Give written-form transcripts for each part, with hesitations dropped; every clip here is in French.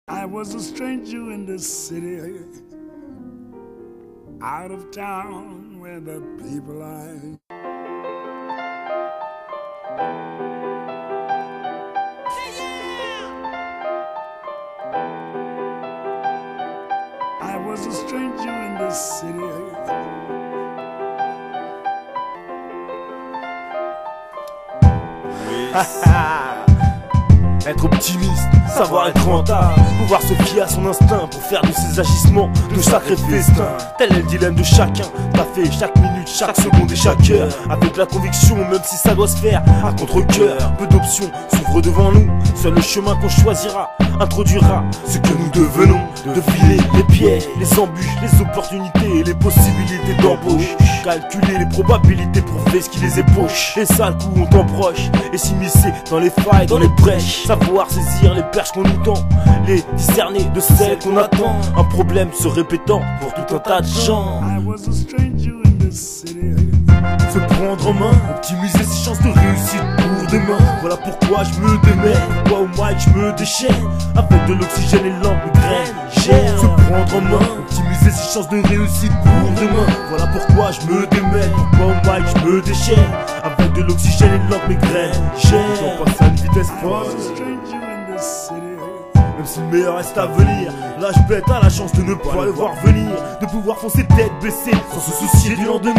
I was a stranger in this city, out of town where the people lie. I was a stranger in this city. Être optimiste, savoir être rentable, pouvoir se fier à son instinct pour faire de ses agissements de sacrés festins. Tel est le dilemme de chacun, t'as fait chaque minute, chaque seconde et chaque heure, avec la conviction, même si ça doit se faire à contre-cœur. Peu d'options s'ouvrent devant nous, seul le chemin qu'on choisira introduira ce que nous devenons. Deviner les pièges, les embûches, les opportunités et les possibilités d'embauche. Calculer les probabilités, prouver ce qui les ébauche. Les sales coups on t'emproche et s'immiscer dans les failles, dans les brèches. Savoir saisir les perches qu'on nous tend, les discerner de celles qu'on attend. Un problème se répétant pour tout un tas de gens. I was a stranger in this city. Se prendre en main, optimiser ses chances de réussite pour demain. Voilà pourquoi je me démène, pourquoi au mic je me déchaîne. Avec de l'oxygène et l'ample graine, gère. Se prendre en main, optimiser ses chances de réussite pour demain. Voilà pourquoi je me démène, pourquoi au mic je me déchaîne. Avec de l'oxygène et l'ample graine, gère. J'en passe à une vitesse I folle. was a stranger in this city. Même si le meilleur reste à venir, l'âge bête a la chance de ne pas le voir venir, de pouvoir foncer tête baissée sans se soucier du lendemain.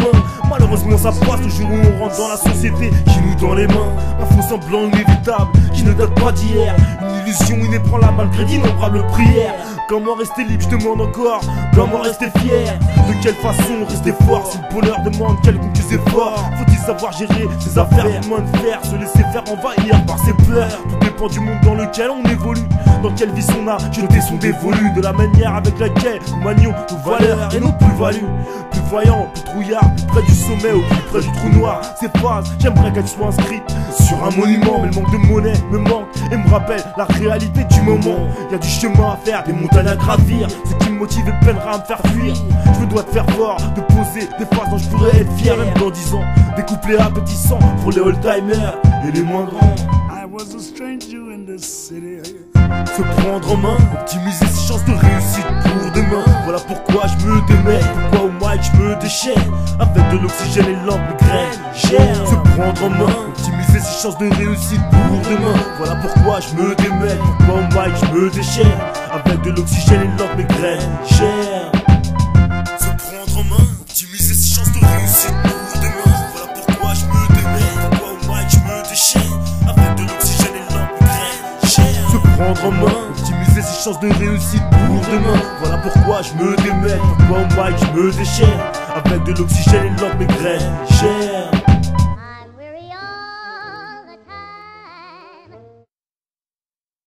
Malheureusement ça passe le jour où on rentre dans la société qui nous tend les mains. Un faux semblant inévitable qui ne date pas d'hier, une illusion inébranlable malgré d'innombrables prières. Comment rester libre, je demande encore, comment rester fier? De quelle façon rester fort si le bonheur demande quelconques efforts? Faut-il savoir gérer ses affaires, moins de faire, se laisser faire envahir par ses peurs? Tout dépend du monde dans lequel on évolue, dans quelle vie son âge, jeter son dévolu, de la manière avec laquelle nous manions nos valeurs et nos plus-values. Plus voyant, plus trouillard, plus près du sommet ou plus près du trou noir. Ces phases, j'aimerais qu'elles soient inscrites sur un monument, mais le manque de monnaie me manque et me rappelle la réalité du moment. Y a du chemin à faire, des montagnes à gravir, ce qui me motive et peinera à me faire fuir. Je me dois de faire fort, de poser des phrases dont je pourrais être fier, même dans 10 ans. Des couplets appétissants pour les old-timers et les moins grands. I was a stranger in this city. Se prendre en main, optimiser ses chances de réussite pour demain. Voilà pourquoi je me démène, pourquoi au mic je me déchaîne. Avec de l'oxygène et l'ample graine, gère. Se prendre en main, optimiser ses chances de réussite pour demain. Voilà pourquoi je me démène, pourquoi au mic je me déchaîne. Avec de l'oxygène et l'ample graine, gère. Se prendre en main, optimiser ses chances de réussite pour demain. Voilà pourquoi je me démène, pourquoi au mic je me déchaîne. Avec de l'oxygène et l'ample graine, gère. Se prendre en main, optimiser ses chances de réussite pour demain. Voilà pourquoi je me démène, pourquoi au mic je me déchaîne. Avec de l'oxygène et l'ample graine, gère.